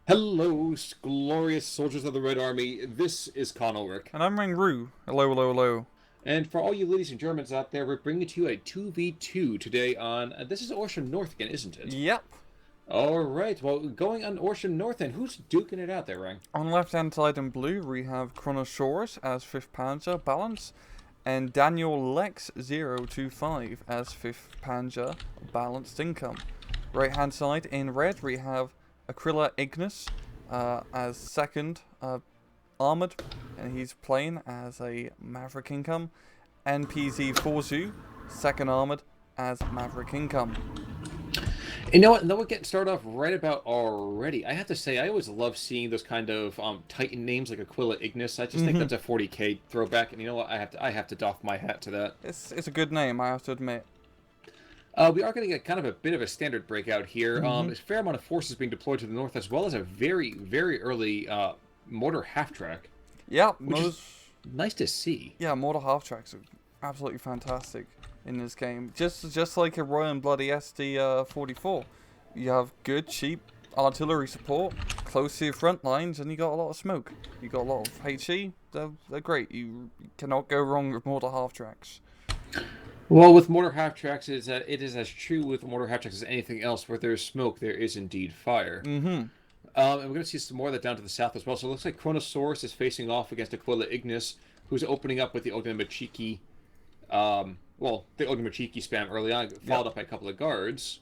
Hello, glorious soldiers of the Red Army. This is Con Ulrich. And I'm Ru. Hello, hello, hello. And for all you ladies and Germans out there, we're bringing to you a 2v2 today on. This is Ocean North again, isn't it? Yep. Alright, well, going on Ocean North, and who's duking it out there, Rang? On the left hand side in blue, we have Chronosaurus as 5th Panzer balance, and Daniel Lex 025 as 5th Panzer balanced income. Right hand side in red, we have Aquila Ignis as 2nd armored, and he's playing as a Maverick income. NPZ Forzu, 2nd armored as Maverick income. You know what? And then we're getting started off right about already. I have to say, I always love seeing those kind of Titan names like Aquila Ignis. I just think that's a 40k throwback, and you know what? I have to doff my hat to that. It's a good name, I have to admit. We are going to get kind of a bit of a standard breakout here. There's a fair amount of forces being deployed to the north, as well as a very, very early mortar half-track, Yeah, which is nice to see. yeah, mortar half tracks are absolutely fantastic in this game. Just like a Royal and Bloody SD 44, you have good, cheap artillery support close to your front lines, and you got a lot of smoke. You got a lot of HE. They're great. You cannot go wrong with mortar half tracks. Well, with mortar half-tracks, it is as true with mortar half-tracks as anything else. Where there's smoke, there is indeed fire. Mm-hmm. And we're going to see some more of that down to the south as well. So it looks like Chronosaurus is facing off against Aquila Ignis, who's opening up with the Ognamachiki. The Ognamachiki spam early on, followed up by a couple of guards.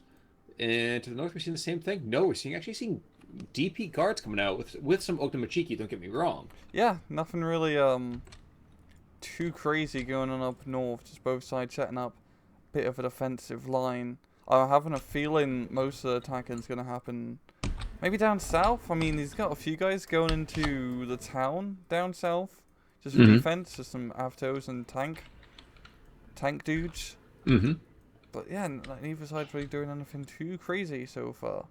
And to the north, we're seeing the same thing. No, we're seeing DP guards coming out with some Ognamachiki. Don't get me wrong. Yeah, nothing really too crazy going on up north. Just both sides setting up a bit of a defensive line. I'm having a feeling most of the attacking is going to happen maybe down south. I mean, he's got a few guys going into the town down south, just for defense, just some avtos and tank dudes. But yeah, neither side's really doing anything too crazy so far.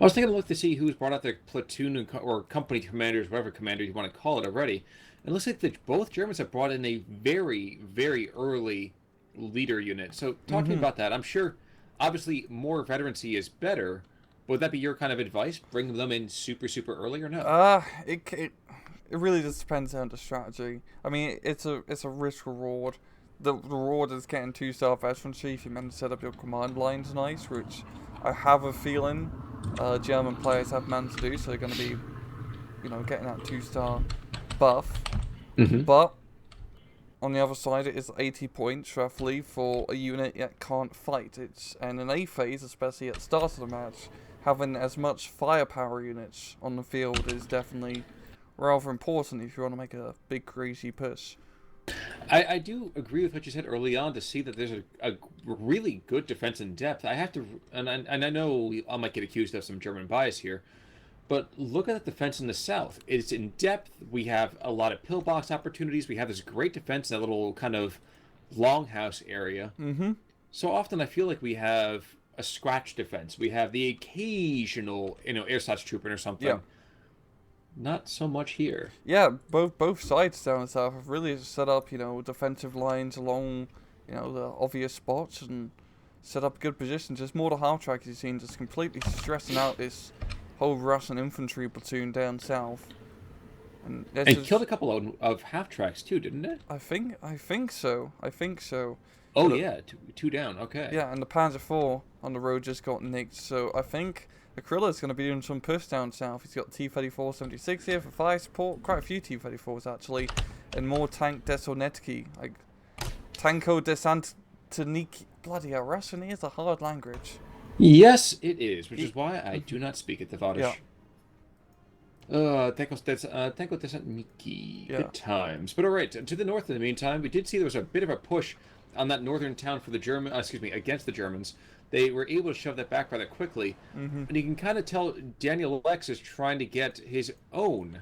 I was taking a look to see who's brought out their platoon or company commanders, whatever commander you want to call it already. And it looks like both Germans have brought in a very, very early leader unit. So talking about that, I'm sure, obviously, more veterancy is better. Would that be your kind of advice? Bring them in super, super early or no? It really just depends on the strategy. I mean, it's a risk reward. The reward is getting 2-star veterancy if you manage to set up your command lines nice, which I have a feeling German players have managed to do. So they're going to be, getting that 2-star buff. But on the other side, it is 80 points roughly for a unit that can't fight. And in A phase, especially at the start of the match, having as much firepower units on the field is definitely rather important if you want to make a big crazy push. I do agree with what you said early on to see that there's a really good defense in depth. I have to, and I know I might get accused of some German bias here, but look at the defense in the south. It's in depth. We have a lot of pillbox opportunities. We have this great defense in that little kind of longhouse area. So often I feel like we have a scratch defense. We have the occasional, air slash trooper or something. Yeah. Not so much here. Yeah, both sides down south have really set up, defensive lines along, the obvious spots and set up good positions. Just more the half track you've seen just completely stressing out this whole Russian infantry platoon down south. And killed a couple of half tracks too, didn't it? I think so. Oh But, yeah, two down. Okay. yeah, and the Panzer IV on the road just got nicked, so I think Akrila's going to be doing some push down south. He's got T-34-76 here for fire support, quite a few T-34s actually, and more tank desonetki, like Tanko desantoniki. Bloody hell, Russian is a hard language. Yes, it is, which is why I do not speak it, Tavadish. Yeah. Tenko doesn't Miki. Yeah. Good times. But alright, to the north in the meantime, we did see there was a bit of a push on that northern town for the against the Germans. They were able to shove that back rather quickly. And you can kind of tell Daniel Lex is trying to get his own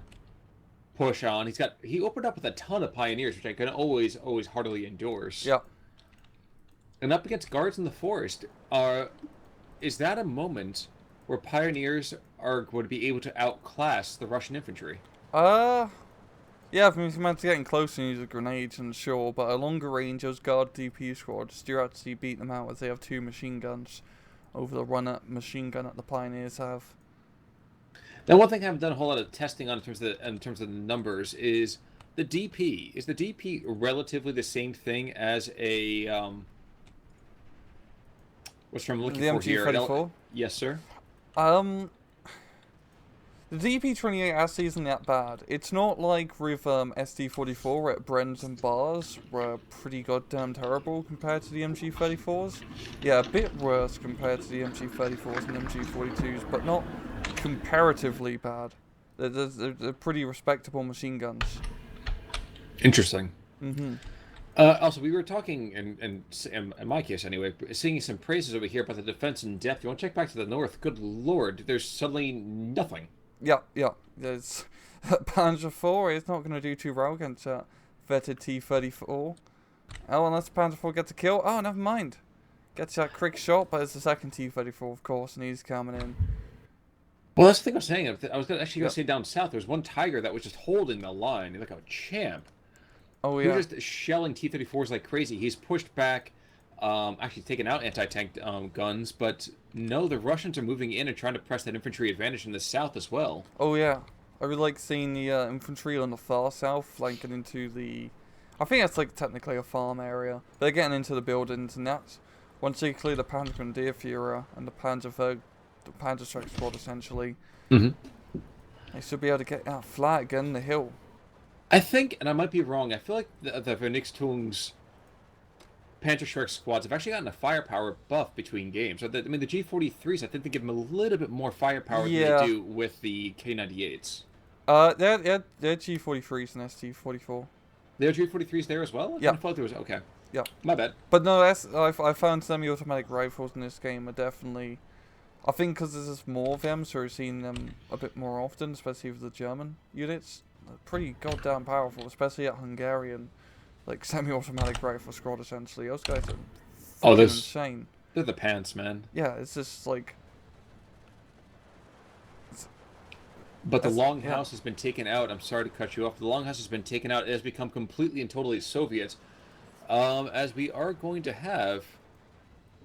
push on. He opened up with a ton of pioneers, which I can always heartily endorse. Yeah. And up against guards in the forest, is that a moment where pioneers are going to be able to outclass the Russian infantry? Yeah, if you manage to getting close and use the grenades, and sure, but at longer range, those guard DP squads do actually beat them out as they have 2 machine guns over the machine gun that the pioneers have. Now, one thing I haven't done a whole lot of testing on in terms of the numbers is the DP. Is the DP relatively the same thing as a what's I'm looking The for here? MG34. Yes, sir. Um, the DP28 actually isn't that bad. It's not like with SD44 where Brens and bars were pretty goddamn terrible compared to the MG34s. Yeah, a bit worse compared to the MG34s and MG42s, but not comparatively bad. They're pretty respectable machine guns. Interesting. Mm-hmm. Also, we were talking, in my case anyway, seeing some praises over here about the defense in depth. You want to check back to the north? Good lord, there's suddenly nothing. Yeah, yeah. There's Panzer 4 is not going to do too well against that vetted T-34. Oh, unless Panzer 4 gets a kill. Oh, never mind. Gets that quick shot, but it's the second T-34, of course, and he's coming in. Well, that's the thing I was saying. I was actually going Yep. to say down south, there was one Tiger that was just holding the line like a champ. Oh, He yeah. was just shelling T-34s like crazy. He's pushed back, actually taken out anti-tank guns, but no, the Russians are moving in and trying to press that infantry advantage in the south as well. Oh, yeah. I would like seeing the infantry on the far south flanking into the... I think that's like technically a farm area. They're getting into the buildings, and that's... Once they clear the Panzergrenadierführer and the the Panzer Strike Squad, essentially, Mm-hmm. they should be able to get that flag in the hill. I think, and I might be wrong, I feel like the Vernichtung's Panzerschreck squads have actually gotten a firepower buff between games. So I mean, the G43s, I think they give them a little bit more firepower than Yeah. they do with the K98s. They're G43s and ST44. There are G43s there as well? I Yeah. thought there was... Okay. Yeah. My bad. But no, I found semi-automatic rifles in this game are definitely... I think because there's just more of them, so we're seeing them a bit more often, especially with the German units. They're pretty goddamn powerful, especially at Hungarian, like semi-automatic rifle squad. Essentially, those guys are Oh, fucking those... insane. They're the pants, man. Yeah, it's just like... But the That's- Longhouse yeah. has been taken out. I'm sorry to cut you off. The Longhouse has been taken out. It has become completely and totally Soviet. As we are going to have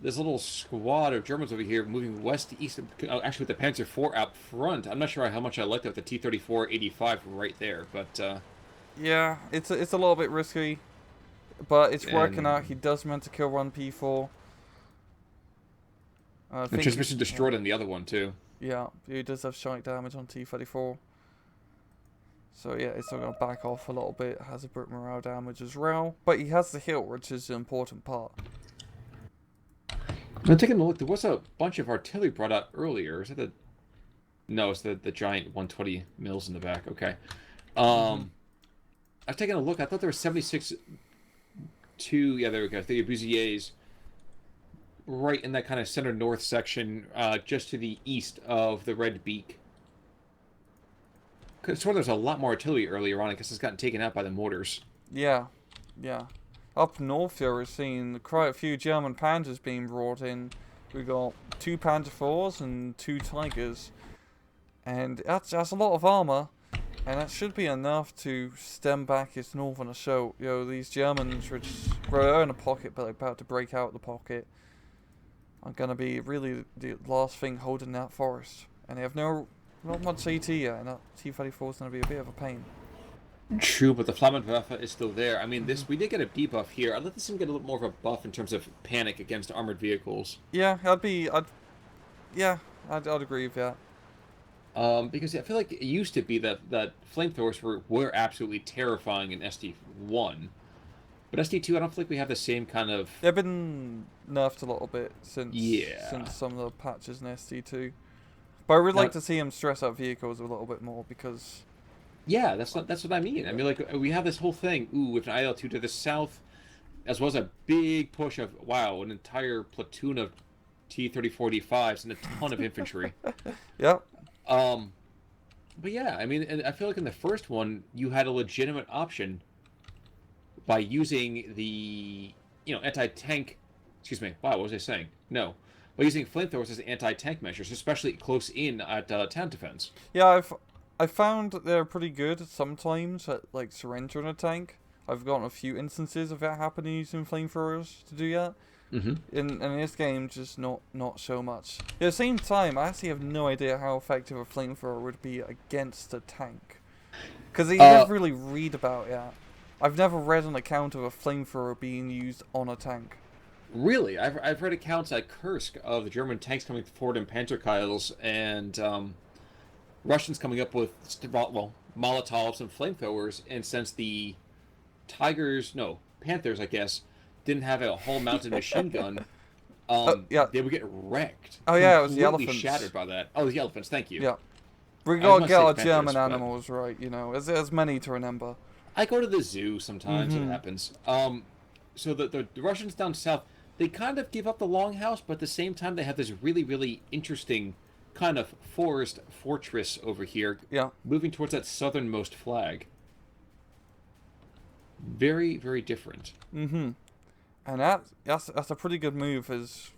this little squad of Germans over here moving west to east. Actually, with the Panzer IV out front. I'm not sure how much I like that with the T-34-85 right there. But Yeah, it's a little bit risky, but it's working And- out. He does meant to kill one P4. I the think transmission destroyed on the other one too. Yeah, he does have strike damage on T-34. So yeah, it's still going to back off a little bit. Has a bit morale damage as well. But he has the hill, which is the important part. I'm taking a look. There was a bunch of artillery brought out earlier. Is that the... No, it's the giant 120 mils in the back. Okay. I was taking a look. I thought there were 76... Yeah, there we go. The Abusiers right in that kind of center north section, just to the east of the Red Beak. Could swear there's a lot more artillery earlier on. I guess it's gotten taken out by the mortars. Yeah, yeah. Up north here, we're seeing quite a few German Panzers being brought in. We got 2 Panzer IVs and 2 Tigers. And that's a lot of armor. And that should be enough to stem back its northern assault. You know, these Germans, which were in a pocket but about to break out the pocket, are going to be really the last thing holding that forest. And they have not much AT yet, and that T-34 is going to be a bit of a pain. True, but the Flammenwerfer is still there. I mean, we did get a debuff here. I'd like to see him get a little more of a buff in terms of panic against armored vehicles. Yeah, I'd agree with that. Because I feel like it used to be that flamethrowers were absolutely terrifying in SD1. But SD2, I don't feel like we have the same kind of... They've been nerfed a little bit since Yeah. some of the patches in SD2. But I would like Now- to see him stress out vehicles a little bit more because... Yeah, that's what I mean. I mean, like, we have this whole thing, with an IL-2 to the south, as well as a big push of, wow, an entire platoon of T-34-D5s and a ton of infantry. Yep. But yeah, I mean, and I feel like in the first one, you had a legitimate option by using the, anti-tank... Excuse me, wow, what was I saying? No. By using flamethrowers as anti-tank measures, especially close in at town defense. Yeah, I found that they're pretty good sometimes at like surrendering a tank. I've gotten a few instances of that happening using flamethrowers to do that. Mm-hmm. In this game, just not so much. At the same time, I actually have no idea how effective a flamethrower would be against a tank. Because you never really read about it. I've never read an account of a flamethrower being used on a tank. Really, I've read accounts at Kursk of the German tanks coming forward in Panzerkeils and Russians coming up with Molotovs and flamethrowers, and since the Panthers, I guess, didn't have a whole mounted machine gun, Yeah. they would get wrecked. Oh yeah, it was the Completely elephants. shattered by that. Oh, the elephants, thank you. Yeah. We I gotta must get say our Panthers, German but animals right, you know. There's many to remember. I go to the zoo sometimes, it Mhm. happens. So the Russians down south, they kind of give up the longhouse, but at the same time they have this really, really interesting kind of forest fortress over here, Yeah. moving towards that southernmost flag. Very, very different. Mhm. And that's a pretty good move. Is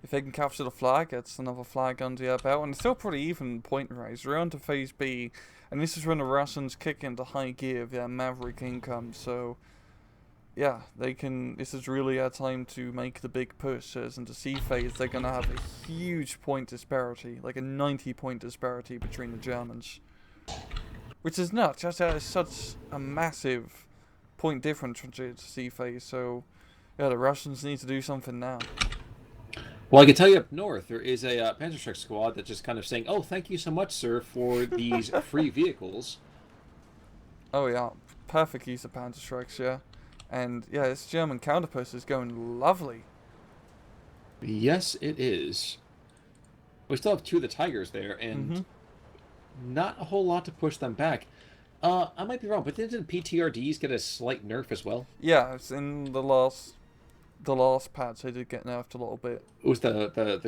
if they can capture the flag, it's another flag under their belt, and it's still pretty even point raise. We're on to phase B, and this is when the Russians kick into high gear via Maverick income. So, yeah, they can. This is really our time to make the big push. As into C phase, they're gonna have a huge point disparity, like a 90-point disparity between the Germans, which is nuts. That's such a massive point difference from C phase. So. Yeah, the Russians need to do something now. Well, I can tell you up north, there is a Panzerschreck squad that's just kind of saying, "Oh, thank you so much, sir, for these free vehicles." Oh yeah, perfect use of Panzerschrecks, yeah. And yeah, this German counterpost is going lovely. Yes, it is. We still have two of the Tigers there, and not a whole lot to push them back. I might be wrong, but didn't PTRDs get a slight nerf as well? Yeah, it's in the last patch they did get nerfed a little bit. It was the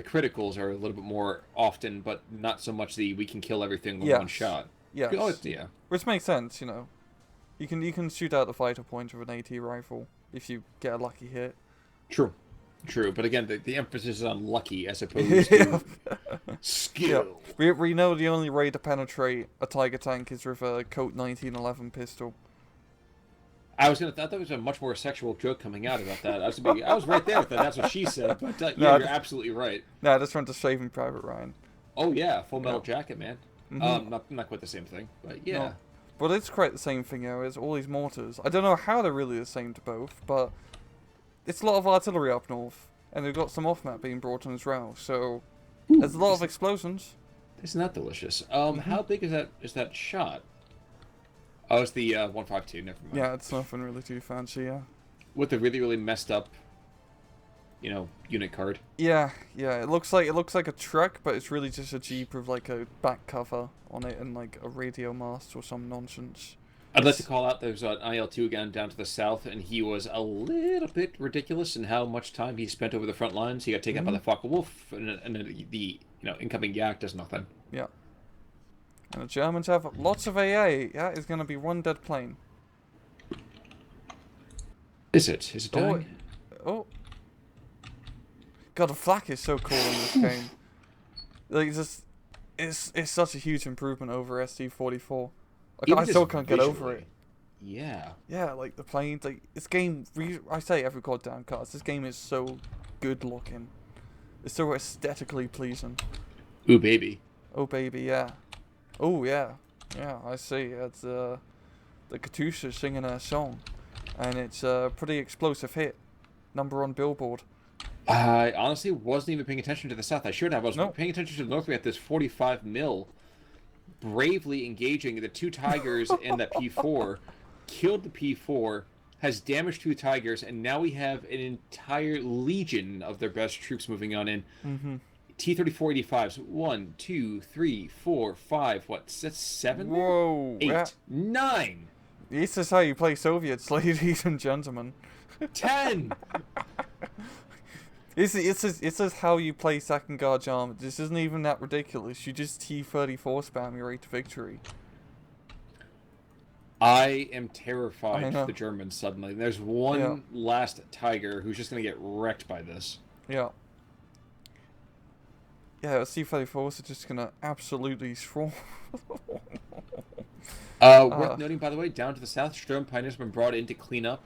criticals are a little bit more often, but not so much the we can kill everything with Yes. one shot. Yes. Oh, yeah. Which makes sense, you know. You can shoot out the fighter point with an AT rifle if you get a lucky hit. True. True, but again, the emphasis is on lucky as opposed to skill. Yeah. We know the only way to penetrate a Tiger tank is with a Colt 1911 pistol. I thought that was a much more sexual joke coming out about that. I was right there with that. That's what she said. But No, you're absolutely right. No, I just went to Saving Private Ryan. Oh yeah, Full Metal Jacket, man. Mhm. Not quite the same thing, but yeah. No. But it's quite the same thing, though, as all these mortars. I don't know how they're really the same to both, but it's a lot of artillery up north, and they've got some off-map being brought in as well, so there's a lot of explosions. Isn't that delicious? How big is that shot? Oh, it's the 152. Never mind. Yeah, it's nothing really too fancy, yeah. With the really, really messed up, unit card. Yeah, it looks like a truck, but it's really just a Jeep with like a back cover on it and like a radio mast or some nonsense. I'd like to call out there's an IL-2 again down to the south, and he was a little bit ridiculous in how much time he spent over the front lines. He got taken out by the Focke-Wulf, and the incoming Yak does nothing. Yeah. And the Germans have lots of AA. Yeah, it's going to be one dead plane. Is it? Is it dying? Oh. God, the flak is so cool in this game. Like, it's such a huge improvement over SD44. Like, I still can't get over it. Yeah. Yeah, like the planes, like this game. I say every goddamn cast. This game is so good looking. It's so aesthetically pleasing. Ooh, baby. Oh baby, yeah. Oh yeah, yeah. I see. It's the Katusha singing a song, and it's a pretty explosive hit. Number on Billboard. I honestly wasn't even paying attention to the south. I should have. I was paying attention to the north. We had this 45 mil, bravely engaging the two Tigers and that P4, killed the P4, has damaged two Tigers, and now we have an entire legion of their best troops moving on in. T-34-85s. 1, 2, 3, 4, 5. What? That's 7? Whoa. 8, Yeah. 9. This is how you play Soviets, ladies and gentlemen. 10. This is how you play second guard armor. This isn't even that ridiculous. You just T-34 spam your way to victory. I am terrified I for know. the Germans suddenly. There's one last Tiger who's just going to get wrecked by this. Yeah. Yeah, C-34s are just gonna absolutely swarm. Worth noting, by the way, down to the south, Sturm Pioneers have been brought in to clean up.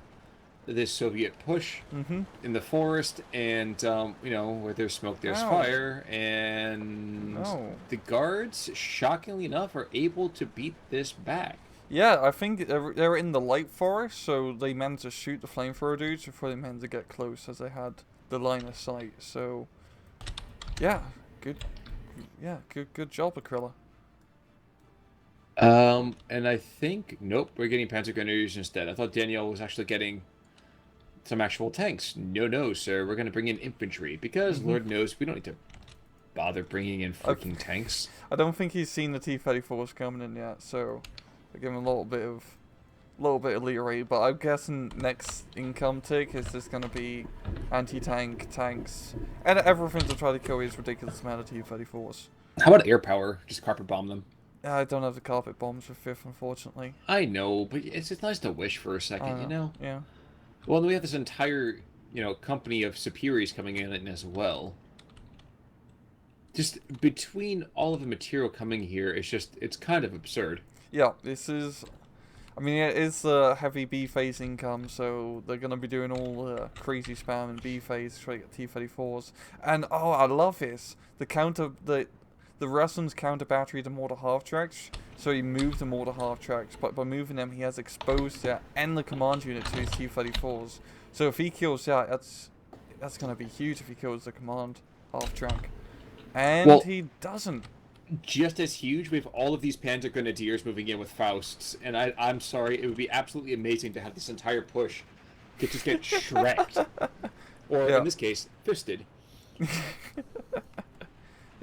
this Soviet push Mm-hmm. in the forest, and where there's smoke, there's Ow. fire, and No. the guards, shockingly enough, are able to beat this back. Yeah, I think they're in the light forest, so they managed to shoot the flamethrower dudes before they managed to get close, as they had the line of sight. So, yeah, good, good job, Aquila. And I think nope, we're getting Panzer Grenadiers instead. I thought Danielle was actually getting some actual tanks. No, no, sir, we're going to bring in infantry because Mm-hmm. Lord knows we don't need to bother bringing in I, freaking tanks. I don't think he's seen the T-34s coming in yet, so I give him a little bit of leeway. But I'm guessing next income tick is just going to be anti-tank tanks, and everything to try to kill these ridiculous amount of T-34s. How about air power? Just carpet bomb them. I don't have the carpet bombs for fifth, unfortunately. I know, but it's just nice to wish for a I second, don't you know. know? Yeah. Well, then we have this entire, company of superiors coming in as well. Just between all of the material coming here, it's kind of absurd. Yeah, this is. I mean, it is a heavy B phase income, so they're gonna be doing all crazy spam in B phase to try to get T-34s. And oh, I love this. The Russians counter battery the mortar half tracks, so he moved the mortar half tracks. But by moving them, he has exposed that and the command unit to his T-34s. So if he kills that, that's gonna be huge. If he kills the command half track, and Well, he doesn't. just as huge, we have all of these Panzer Grenadiers moving in with Fausts, and I'm sorry, it would be absolutely amazing to have this entire push to just get shreked. Or, Yeah. in this case, fisted.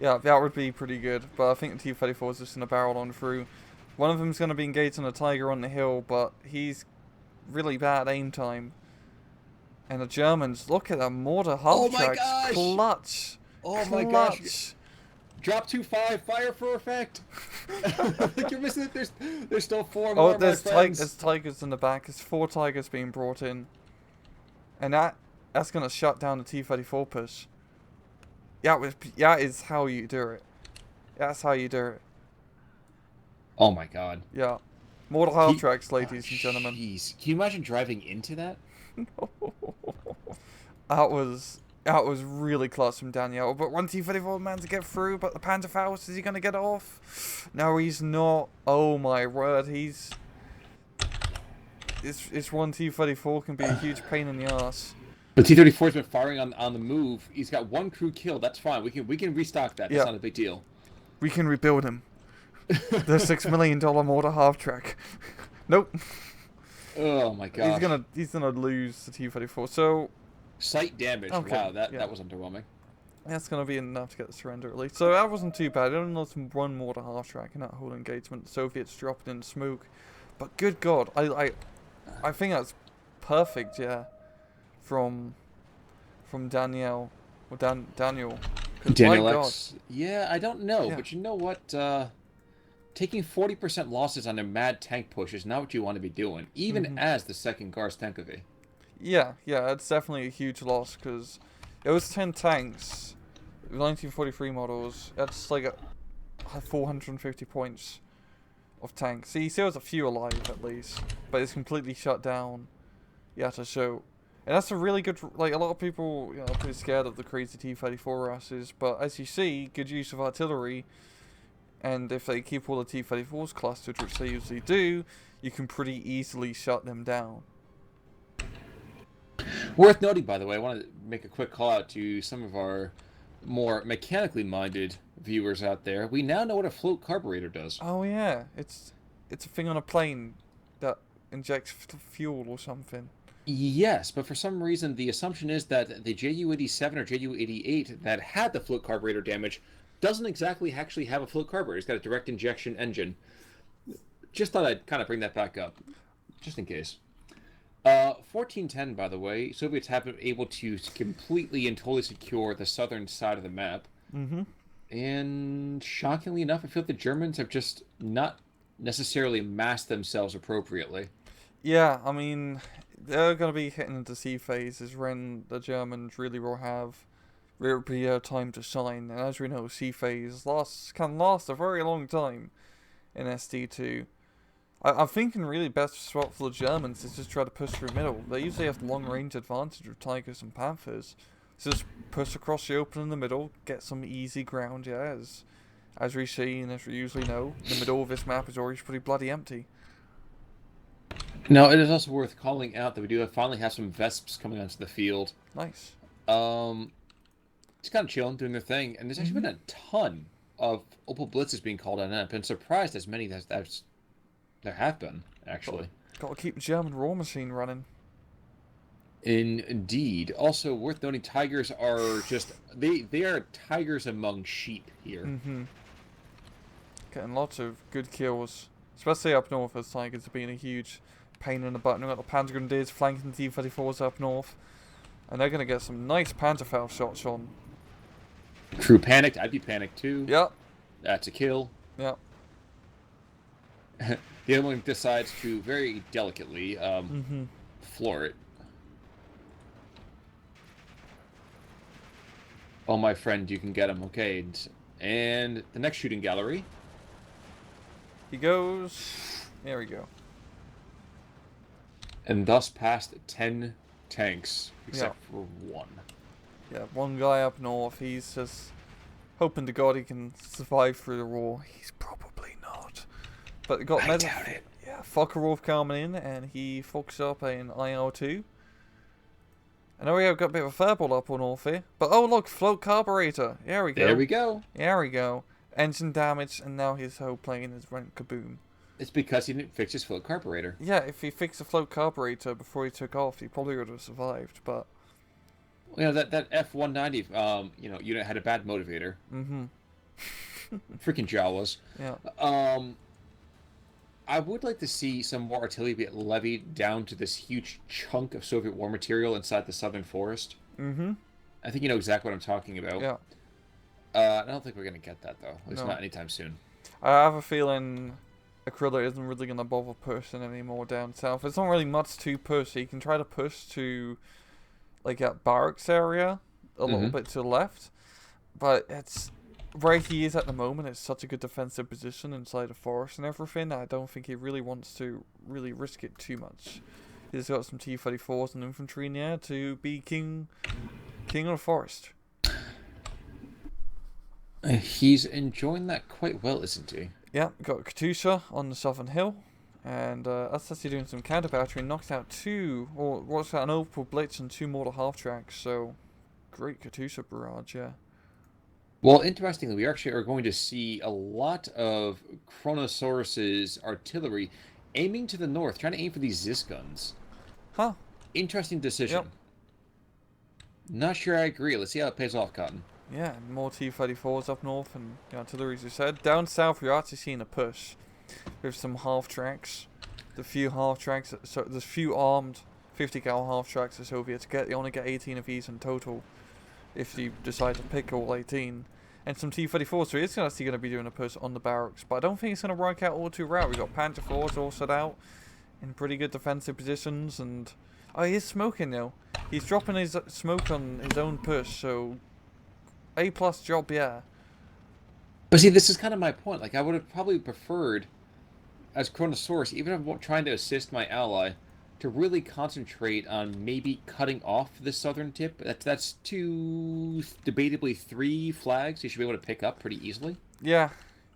Yeah, that would be pretty good, but I think the T-34 is just going to barrel on through. One of them's going to be engaged on a Tiger on the hill, but he's really bad aim time. And the Germans, look at that mortar Oh half my tracks, gosh! clutch, Oh my gosh! clutch. Drop 2-5, fire for effect! You're missing it, there's still four Oh, more, my friends. there's tigers in the back. There's 4 tigers being brought in, and that's going to shut down the T-34 push. That is how you do it. That's how you do it. Oh my god. Yeah. Mortal half He, tracks, oh, ladies and gentlemen. jeez. Can you imagine driving into that? That was really close from Daniel. But one T-34 man to get through, but the Panzerfaust, is he gonna get it off? No, he's not. Oh my word, he's this one T-34 can be a huge pain in the ass. The T-34's been firing on the move. He's got 1 crew killed. That's fine. We can restock that. That's Yeah. not a big deal. We can rebuild him. The $6 million mortar half track. Nope. Oh my gosh. He's gonna lose the T-34. So Sight damage. okay, Wow, that yeah. was underwhelming. that's gonna be enough to get the surrender at least. So that wasn't too bad. I only lost 1 mortar half track in that whole engagement. The Soviets dropped in smoke, but good God, I think that's perfect. Yeah, from Danielle or Daniel. 'Cause Daniel my God, X. Yeah, I don't know, Yeah. but you know what? Taking 40% losses on a mad tank push is not what you want to be doing, even Mhm. as the second Gars Tankovy. yeah, it's definitely a huge loss because it was 10 tanks, 1943 models. That's like 450 points of tanks. See, there was a few alive at least, but it's completely shut down. Yeah, to show. And that's a really good, like, a lot of people, are pretty scared of the crazy T-34 Russes, but as you see, good use of artillery, and if they keep all the T-34s clustered, which they usually do, you can pretty easily shut them down. Worth noting, by the way, I want to make a quick call out to some of our more mechanically minded viewers out there. We now know what a float carburetor does. Oh yeah, it's a thing on a plane that injects fuel or something. Yes, but for some reason, the assumption is that the Ju-87 or Ju-88 that had the float carburetor damage doesn't exactly actually have a float carburetor. It's got a direct injection engine. Just thought I'd kind of bring that back up, just in case. 1410, by the way, Soviets have been able to completely and totally secure the southern side of the map. Mm-hmm. And shockingly enough, I feel like the Germans have just not necessarily masked themselves appropriately. Yeah, I mean, they're going to be hitting into C phases when the Germans really will have time to shine. And as we know, C phase can last a very long time in SD2. I'm thinking really best spot for the Germans is just try to push through middle. They usually have the long range advantage with Tigers and Panthers. So just push across the open in the middle, get some easy ground, yeah, as we see and as we usually know, the middle of this map is always pretty bloody empty. Now, it is also worth calling out that we do finally have some Vesps coming onto the field. Nice. Um, just kind of chilling, doing their thing, and there's actually been a ton of Opal Blitzes being called in. I've been surprised as many as there have been, actually. Got to keep the German War Machine running. Indeed. Also, worth noting, tigers are just they are tigers among sheep here. Getting lots of good kills, especially up north as tigers have been a huge pain in the butt. We've got the Panzer Grenadiers flanking the T-34s up north, and they're going to get some nice Panzerfaust shots on. Crew panicked. I'd be panicked too. Yep. That's a kill. Yep. The other one decides to very delicately floor it. Oh, my friend, you can get him. Okay. And the next shooting gallery. He goes. There we go. And thus past 10 tanks, except for one. Yeah, one guy up north. He's just hoping to God he can survive through the war. He's probably not. But got I doubt it. Yeah, Focke-Wulf coming in, and he fucks up an IL-2. And now we have got a bit of a furball up on north here. But oh look, float carburetor. There we go. There we go. There we go. Engine damage, and now his whole plane is went kaboom. It's because he didn't fix his float carburetor. Yeah, if he fixed the float carburetor before he took off, he probably would have survived, but... You know, that F-190, unit had a bad motivator. Freaking Jawas. Yeah. I would like to see some more artillery be levied down to this huge chunk of Soviet war material inside the southern forest. I think you know exactly what I'm talking about. Yeah. I don't think we're going to get that, though. At least No. not anytime soon. I have a feeling Aquila isn't really going to bother pushing anymore down south. There's not really much to push. He can try to push to, like, that barracks area a little bit to the left. But it's... Where he is at the moment, it's such a good defensive position inside the forest and everything. I don't think he really wants to really risk it too much. He's got some T-34s and infantry in there to be king of the forest. He's enjoying that quite well, isn't he? Yeah, got Katusha on the southern hill, and that's actually doing some counter battery. Knocks out an Opal Blitz and 2 mortar half tracks. So great Katusha barrage, yeah. Well, interestingly, we actually are going to see a lot of Kronosaurus's artillery aiming to the north, trying to aim for these Zis guns. Huh. Interesting decision. Yep. Not sure I agree. Let's see how it pays off, Cotton. Yeah, more T-34s up north and the artillery, as you said. Down south, we're actually seeing a push with some half tracks. The few half tracks, so there's few armed 50 cal half tracks the Soviets get. They only get 18 of these in total if you decide to pick all 18. And some T-34s, so it's actually going to be doing a push on the barracks. But I don't think it's going to work out all too well. We've got Panther 4s all set out in pretty good defensive positions. And oh, he is smoking now. He's dropping his smoke on his own push, so A+ job, yeah. But see, this is kind of my point. Like, I would have probably preferred, as Kronosaurus, even if I'm trying to assist my ally, to really concentrate on maybe cutting off the southern tip. That's 2, debatably 3 flags you should be able to pick up pretty easily. Yeah.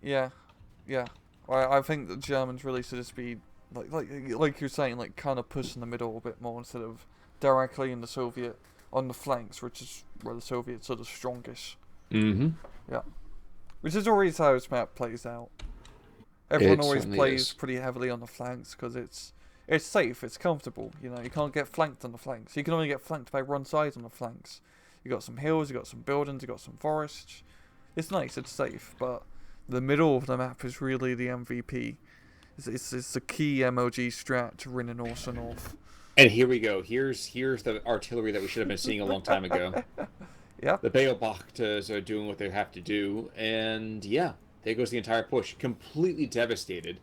Well, I think the Germans really should just be like you're saying, like kind of push in the middle a bit more instead of directly in the Soviet on the flanks, which is where the Soviets are the strongest. Yeah. Which is always how this map plays out. Everyone always plays pretty heavily on the flanks because it's safe, it's comfortable. You know, you can't get flanked on the flanks. You can only get flanked by one side on the flanks. You got some hills, you got some buildings, you got some forests. It's nice, it's safe, but the middle of the map is really the MVP. It's the key MOG strat to win in North and North. And here we go. Here's the artillery that we should have been seeing a long time ago. Yeah. The Beobachters are doing what they have to do, and yeah, there goes the entire push. Completely devastated.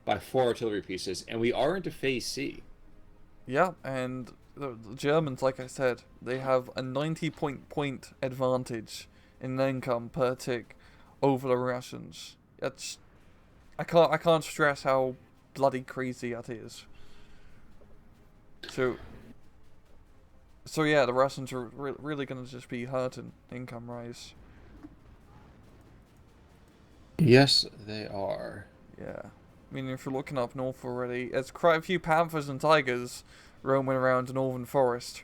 By 4 artillery pieces, and we are into Phase C. Yeah, and the Germans, like I said, they have a 90-point advantage in income per tick over the Russians. That's I can't stress how bloody crazy that is. So yeah, the Russians are really going to just be hurting income rise. Yes, they are. Yeah. I mean, if you're looking up north already, there's quite a few panthers and tigers roaming around the northern forest. So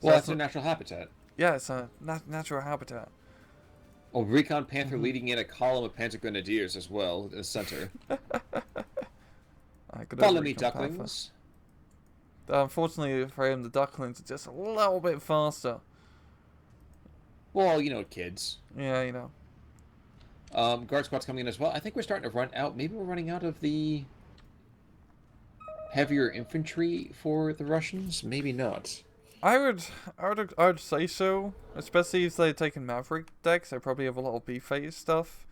Well, that's that's their not, natural habitat. yeah, it's a natural habitat. Well, Recon Panther Hmm. leading in a column of Panzer Grenadiers as well in the center. I could Follow over me, recon panther. ducklings. Unfortunately for him, the ducklings are just a little bit faster. Well, kids. Yeah, you know. Guard squad's coming in as well. I think we're starting to run out. Maybe we're running out of the heavier infantry for the Russians. Maybe not. I would say so. Especially if they're taking Maverick decks, they probably have a lot of B phase stuff,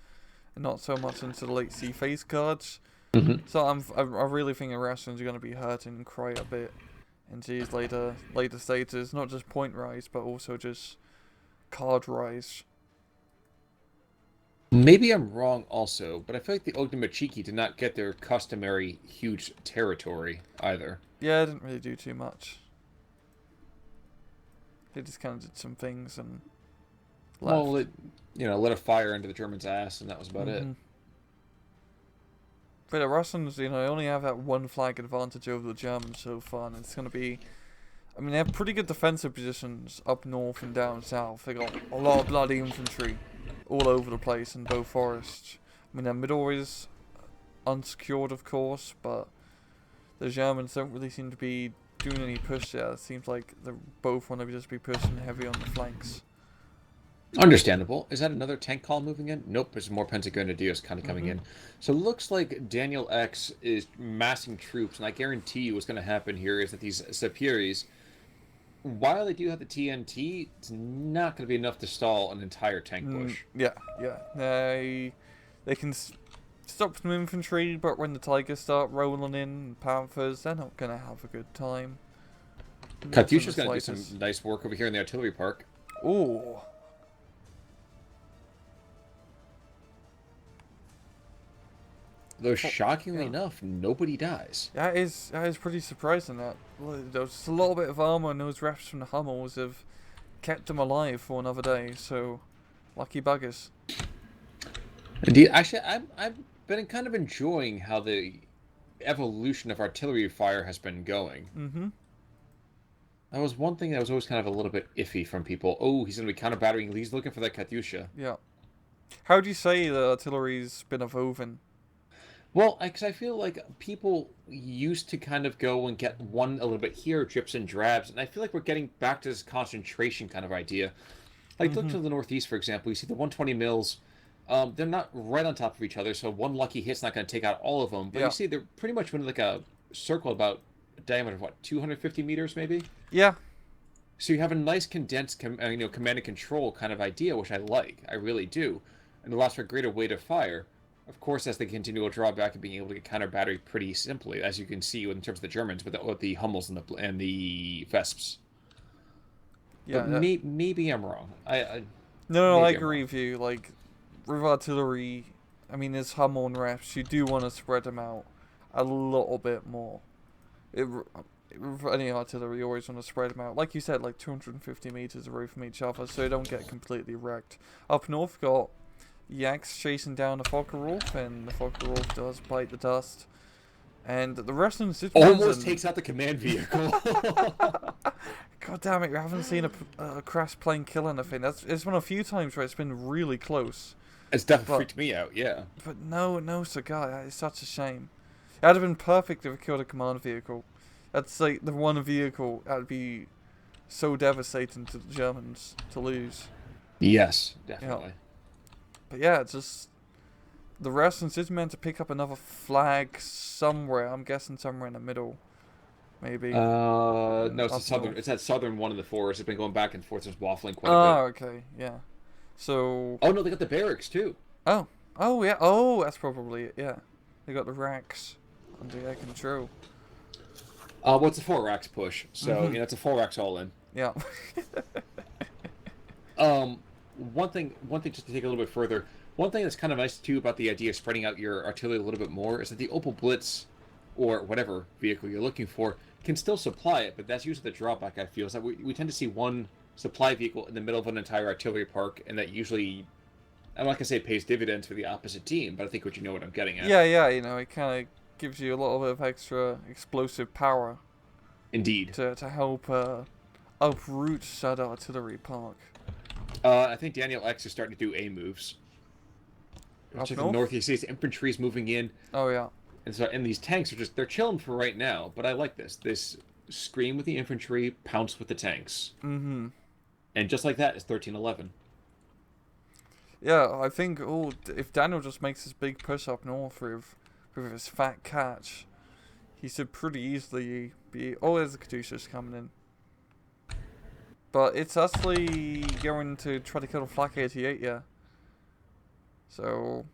and not so much into the late C phase cards. Mm-hmm. So I really think the Russians are going to be hurting quite a bit into these later stages, not just point rise, but also just card rise. Maybe I'm wrong also, but I feel like the Ognamachiki did not get their customary huge territory either. Yeah, I didn't really do too much. They just kind of did some things and left. Well, it lit a fire into the Germans' ass, and that was about it. But the Russians, only have that one flag advantage over the Germans so far, and it's going to be... I mean, they have pretty good defensive positions up north and down south. They got a lot of bloody infantry all over the place in both forests. I mean, their middle is unsecured, of course, but the Germans don't really seem to be doing any push yet. It seems like they both want to just be pushing heavy on the flanks. Understandable. Is that another tank call moving in? Nope, there's more Panzer Grenadiers kind of coming in. So it looks like Daniel X is massing troops, and I guarantee you what's going to happen here is that these Sapiris, while they do have the TNT, it's not going to be enough to stall an entire tank push. Yeah. They can stop some infantry, but when the Tigers start rolling in, Panthers, they're not going to have a good time. Katyusha's going to do some nice work over here in the artillery park. Ooh. Though shockingly enough, nobody dies. That is pretty surprising. That there's a little bit of armor, and those reps from the Hummels have kept them alive for another day. So, lucky buggers. Indeed, actually, I've been kind of enjoying how the evolution of artillery fire has been going. That was one thing that was always kind of a little bit iffy from people. Oh, he's going to be counter battering. He's looking for that Katyusha. Yeah. How do you say the artillery's been evolving? Well, because I feel like people used to kind of go and get one a little bit here, drips and drabs, and I feel like we're getting back to this concentration kind of idea. Like, look to the northeast, for example, you see the 120 mils, they're not right on top of each other, so one lucky hit's not going to take out all of them, but you see they're pretty much in like a circle about a diameter of, 250 meters, maybe? Yeah. So you have a nice condensed, command and control kind of idea, which I like. I really do. And it allows for a greater weight of fire. Of course, as they continue to draw back and being able to get counter battery pretty simply, as you can see in terms of the Germans, with the Hummels and the Vesps. Yeah, but maybe I'm wrong. No, I agree with you. Like, with artillery, I mean, there's Hummel and Reps. You do want to spread them out a little bit more. With any artillery, you always want to spread them out. Like you said, like 250 meters away from each other, so they don't get completely wrecked. Up north, got Yaks chasing down the Focke-Wulf, and the Focke-Wulf does bite the dust. And the Russians almost takes out the command vehicle. God damn it! We haven't seen a crash plane kill anything. It's been a few times where it's been really close. It's definitely freaked me out, yeah. But no, Sagai, it's such a shame. It would have been perfect if it killed a command vehicle. That's like the one vehicle that would be so devastating to the Germans to lose. Yes, definitely. Yeah. But yeah, it's just the Russians is meant to pick up another flag somewhere. I'm guessing somewhere in the middle, maybe. No, it's the southern. It's that southern one in the forest. It's been going back and forth. It's waffling quite a bit. Oh, okay, yeah. So. Oh no, they got the barracks too. Oh yeah. That's probably it. Yeah, they got the racks under their control. What's a 4 racks push? So it's a 4 racks all in. Yeah. One thing just to take a little bit further. One thing that's kind of nice too about the idea of spreading out your artillery a little bit more is that the Opel Blitz, or whatever vehicle you're looking for, can still supply it, but that's usually the drawback I feel, is that we tend to see one supply vehicle in the middle of an entire artillery park, and that usually, I'm not going to say it pays dividends for the opposite team, but I think you know what I'm getting at. Yeah, yeah, you know, it kind of gives you a little bit of extra explosive power Indeed. to help uproot said artillery park. I think Daniel X is starting to do A moves. Up To the north? north, you see his infantry's moving in, Oh, yeah. and these tanks are they're chilling for right now, but I like this. This scream with the infantry, pounce with the tanks. Mm-hmm. And just like that is 1311. Yeah, I think if Daniel just makes this big push up north with his fat catch, he should pretty easily be. Oh, there's the Caduceus coming in. But it's actually going to try to kill the Flak 88, yeah. So,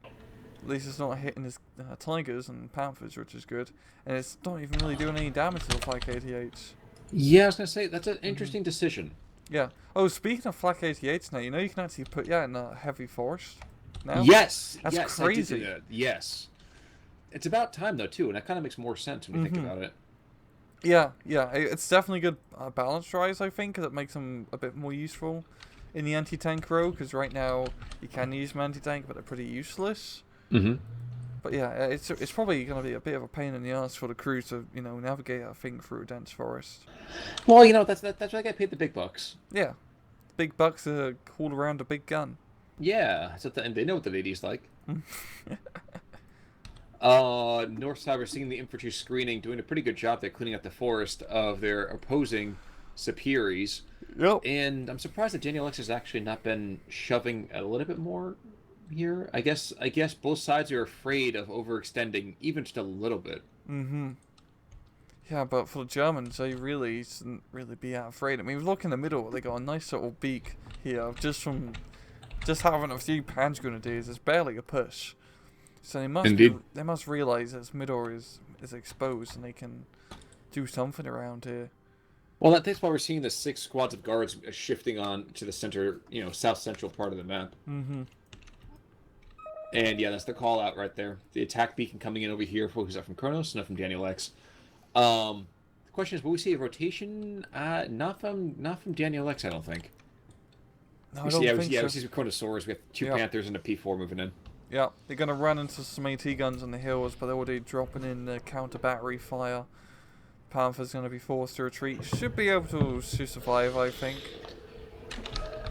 at least it's not hitting his Tigers and Panthers, which is good. And it's not even really doing any damage to the Flak 88s. Yeah, I was going to say, that's an interesting decision. Yeah. Oh, speaking of Flak 88s now, you know you can actually put, in a heavy forest now? Yes! That's yes, crazy. I did do that. Yes. It's about time, though, too, and that kind of makes more sense when you think about it. Yeah, it's definitely good balance tries, I think, because it makes them a bit more useful in the anti-tank row, because right now you can use them anti-tank, but they're pretty useless. Mm-hmm. But yeah, it's probably going to be a bit of a pain in the ass for the crew to, navigate that thing through a dense forest. Well, that's why I get paid the big bucks. Yeah, big bucks are all around a big gun. Yeah, and they know what the ladies like. North side, we're seeing the infantry screening, doing a pretty good job there cleaning up the forest of their opposing Superiors. Yep. And I'm surprised that Daniel X has actually not been shoving a little bit more here. I guess both sides are afraid of overextending even just a little bit. Mm-hmm. Yeah, but for the Germans, they really shouldn't really be afraid. I mean, look in the middle, they got a nice little beak here, just having a few Panzer Grenadiers. It's barely a push. So they must realize that this middle is exposed and they can do something around here. Well, that's why we're seeing the 6 squads of guards shifting on to the center, south central part of the map. Mm-hmm. And yeah, that's the call out right there. The attack beacon coming in over here, focus out from Kronos, not from Daniel X. The question is, will we see a rotation? Not from Daniel X, I don't think. No, I don't think so. We see some Chronosaurs. We have 2 Panthers and a P4 moving in. Yeah, they're going to run into some AT guns on the hills, but they're already dropping in the counter battery fire. Panther's going to be forced to retreat. Should be able to survive, I think.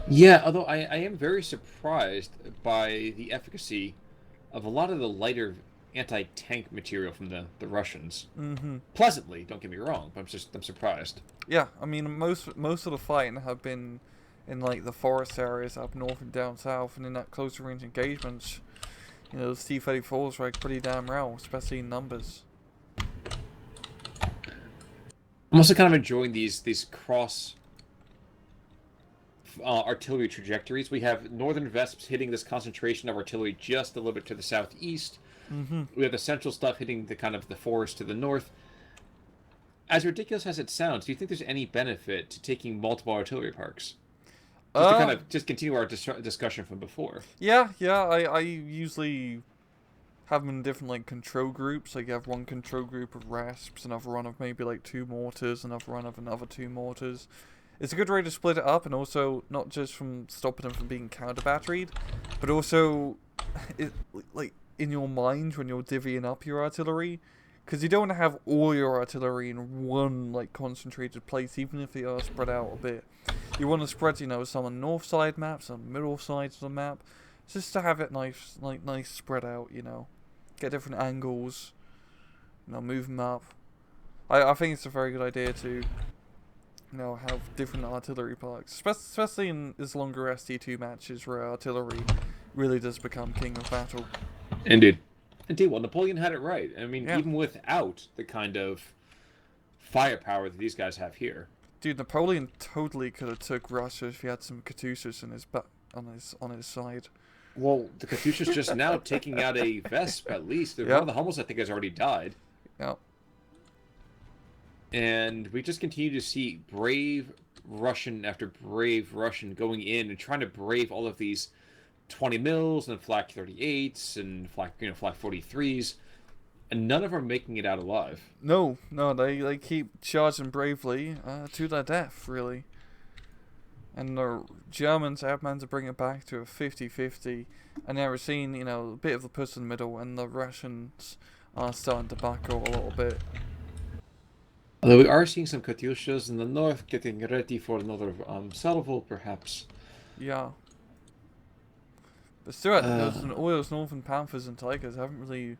Yeah, although I am very surprised by the efficacy of a lot of the lighter anti-tank material from the Russians. Mm-hmm. Pleasantly, don't get me wrong, but I'm surprised. Yeah, I mean, most of the fighting have been in like the forest areas up north and down south, and in that closer range engagements, those T-34s were like pretty damn well, especially in numbers. I'm also kind of enjoying these cross artillery trajectories. We have northern Vesps hitting this concentration of artillery just a little bit to the southeast. Mm-hmm. We have the central stuff hitting the forest to the north. As ridiculous as it sounds, do you think there's any benefit to taking multiple artillery parks? Just to kind of continue our discussion from before. Yeah, I usually have them in different like control groups. Like you have one control group of rasps, another run of maybe like 2 mortars, another run of another 2 mortars. It's a good way to split it up, and also not just from stopping them from being counter batteried, but also like in your mind when you're divvying up your artillery, because you don't want to have all your artillery in one like concentrated place, even if they are spread out a bit. You want to spread, some on the north side map, some on the middle sides of the map, just to have it nice spread out. Get different angles, move them up. I think it's a very good idea to, have different artillery parks, especially in this longer ST2 matches where artillery really does become king of battle. Indeed. Well, Napoleon had it right. I mean, Yeah. even without the kind of firepower that these guys have here. Dude, Napoleon totally could have took Russia if he had some Katusas in his on his side. Well, the Katusha's just now taking out a Vesp, at least. One of the Hummels, I think, has already died. Yeah. And we just continue to see brave Russian after brave Russian going in and trying to brave all of these 20 mils and flak 38s and flak 43s, and none of them are making it out alive. No, no, they keep charging bravely to their death, really. And the Germans have managed to bring it back to a 50-50, and now we're seeing, a bit of the push in the middle, and the Russians are starting to back up a little bit. Although we are seeing some Katyushas in the north getting ready for another salvo, perhaps. Yeah. But still, all those Northern Panthers and Tigers haven't really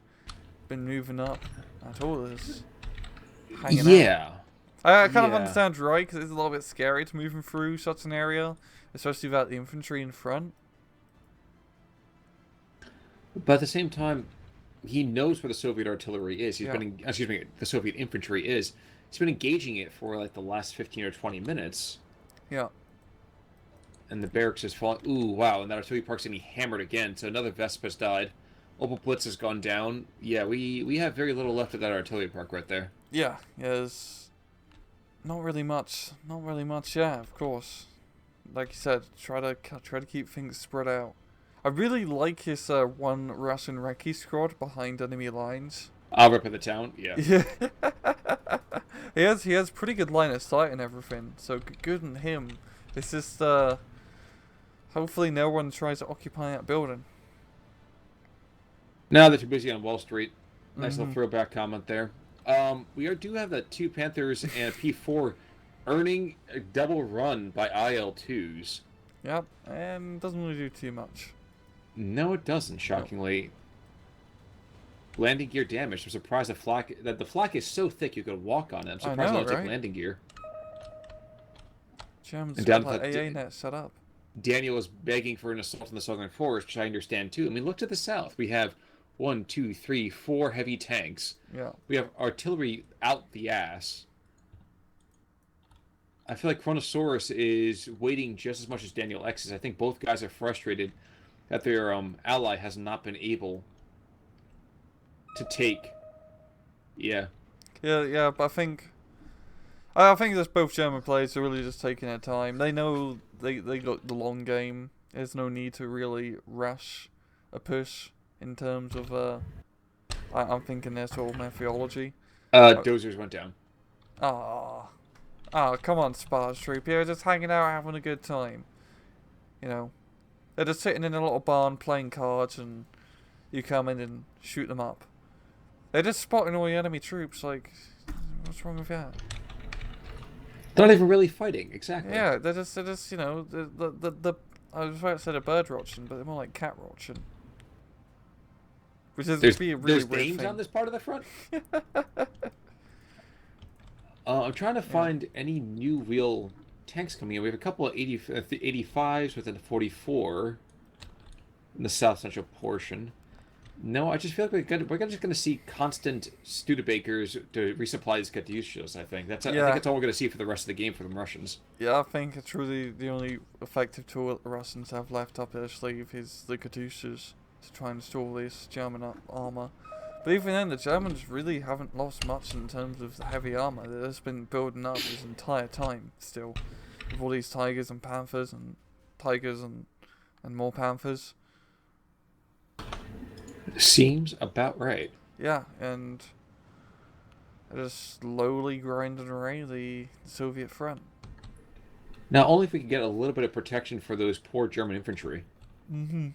been moving up at all. They're just hanging out. I kind of understand right, because it's a little bit scary to moving through such an area, especially without the infantry in front. But at the same time, he knows where the Soviet artillery is. The Soviet infantry is. He's been engaging it for like the last 15 or 20 minutes. Yeah. And the barracks is falling. Ooh, wow! And that artillery park's getting hammered again. So another Vespa's died. Opel Blitz has gone down. Yeah, we have very little left of that artillery park right there. Yeah, there's not really much. Not really much. Yeah, of course. Like you said, try to keep things spread out. I really like his one Russian recce squad behind enemy lines. I'll rip in the town. Yeah. Yeah. he has pretty good line of sight and everything. So good on him. It's just hopefully no one tries to occupy that building. Now they're too busy on Wall Street. Nice little throwback comment there. We do have the 2 Panthers and a P4 earning a double run by IL-2s. Yep, and doesn't really do too much. No, it doesn't, shockingly. No. Landing gear damage. I'm surprised that the flak is so thick you could walk on it. I'm surprised they don't take landing gear. Germans got that AA net set up. Daniel is begging for an assault in the southern forest, which I understand too. I mean, look to the south. We have 1, 2, 3, 4 heavy tanks. Yeah. We have artillery out the ass. I feel like Chronosaurus is waiting just as much as Daniel X is. I think both guys are frustrated that their ally has not been able to take. Yeah. Yeah, but I think there's both German players are really just taking their time. They know they got the long game. There's no need to really rush a push in terms of I'm thinking their sort of methodology. Dozers went down. Oh, come on, Sparge Troop. You're just hanging out, having a good time. They're just sitting in a little barn playing cards, and you come in and shoot them up. They're just spotting all the enemy troops. Like, what's wrong with that? They're not even really fighting, exactly. Yeah, they're just I was about to say the bird watching, but they're more like cat watching. Which is be a really weird dames thing. On this part of the front. I'm trying to find any new real tanks coming in. We have a couple of 85s within the 44 in the south central portion. No, I just feel like we're just going to see constant Studebakers to resupply these Katyushas, I think. I think that's all we're going to see for the rest of the game for the Russians. Yeah, I think it's really the only effective tool that the Russians have left up their sleeve is the Katyushas to try and stall this German armor. But even then, the Germans really haven't lost much in terms of the heavy armor. They've just been building up this entire time still. With all these Tigers and Panthers and Tigers and more Panthers. Seems about right. Yeah, and they're just slowly grinding away the Soviet front. Now, only if we can get a little bit of protection for those poor German infantry. Mm-hmm.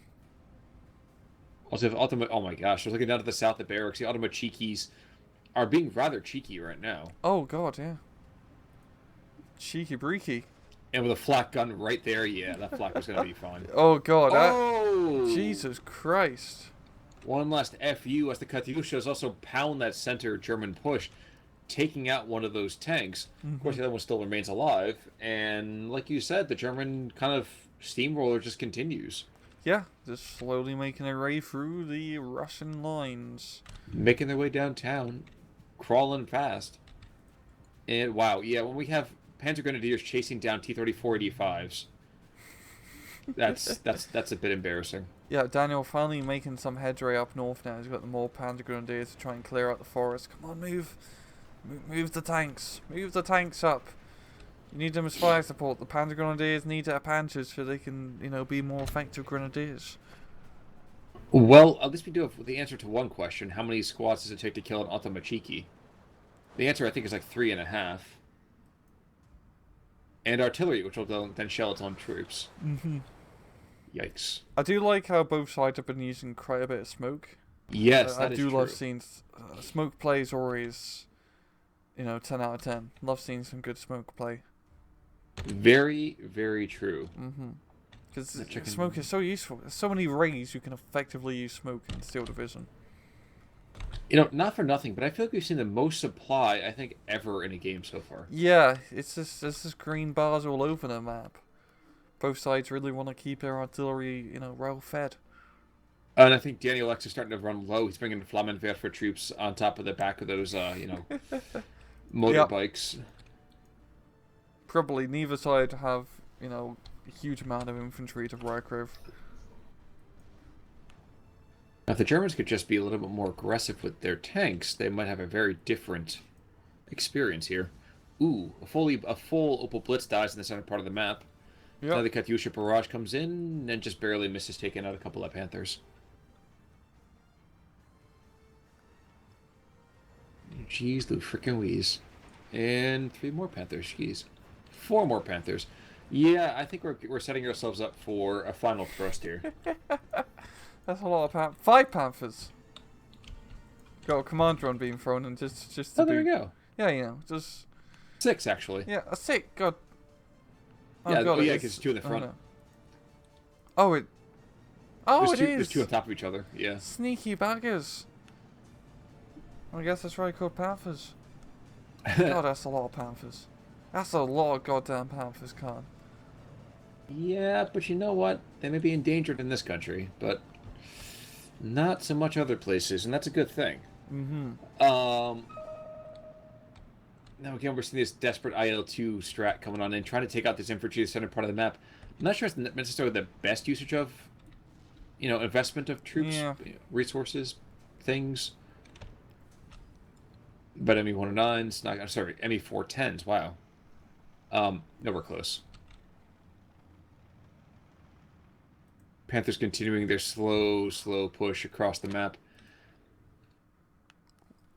Also, oh my gosh, I was looking down to the south of barracks. The Automachikis are being rather cheeky right now. Oh god, yeah. Cheeky breeky. And with a flak gun right there, yeah, that flak was going to be fine. Oh god, Jesus Christ. One last FU as the Katyushas also pound that center German push, taking out one of those tanks. Of course, the other one still remains alive. And like you said, the German kind of steamroller just continues. Yeah, just slowly making their way through the Russian lines. Making their way downtown, crawling fast. And wow, yeah, when we have Panzer Grenadiers chasing down T-34 85s, that's a bit embarrassing. Yeah, Daniel finally making some headway up north now. He's got the more Panzer Grenadiers to try and clear out the forest. Come on, move the tanks. Move the tanks up. You need them as fire support. The Panzer Grenadiers need their Panzers so they can, be more effective Grenadiers. Well, at least we do have the answer to one question. How many squads does it take to kill an Otomachiki? The answer, I think, is like 3.5. And artillery, which will then shell its own troops. Hmm. Yikes. I do like how both sides have been using quite a bit of smoke. Yes, I that is do true. love seeing smoke plays always, 10 out of 10. Love seeing some good smoke play. Very, very true. Mm-hmm. Because Not checking- smoke is so useful. There's so many ways you can effectively use smoke in Steel Division. Not for nothing, but I feel like we've seen the most supply, I think, ever in a game so far. Yeah, there's just green bars all over the map. Both sides really want to keep their artillery, well fed. And I think Daniel X is starting to run low. He's bringing Flammenwerfer troops on top of the back of those, motorbikes. Probably neither side have, a huge amount of infantry to work with. Now, if the Germans could just be a little bit more aggressive with their tanks, they might have a very different experience here. Ooh, a full Opel Blitz dies in the center part of the map. Yep. Now the Katyusha barrage comes in and just barely misses taking out a couple of Panthers. Jeez, the frickin' wheeze. And 3 more Panthers, jeez. 4 more Panthers. Yeah, I think we're setting ourselves up for a final thrust here. That's a lot of 5 Panthers. Got a command drone being thrown and just to Oh, there we go. Yeah, just 6, actually. yeah, a 6. God. Oh, Yeah, God, yeah, it's- because it's 2 in the front. no. Oh, it. Oh, There's 2 on top of each other, yeah. Sneaky baggers. I guess that's why I called Panthers. God, that's a lot of Panthers. That's a lot of goddamn Panthers, Khan. Yeah, but you know what? They may be endangered in this country, but not so much other places, and that's a good thing. Mm-hmm. Now again, we're seeing this desperate IL-2 strat coming on and trying to take out this infantry in the center part of the map. I'm not sure it's necessarily the best usage of, investment of troops, Yeah. resources, things. But ME-109s, not sorry, ME-410s. Wow. Nowhere close. Panthers continuing their slow push across the map.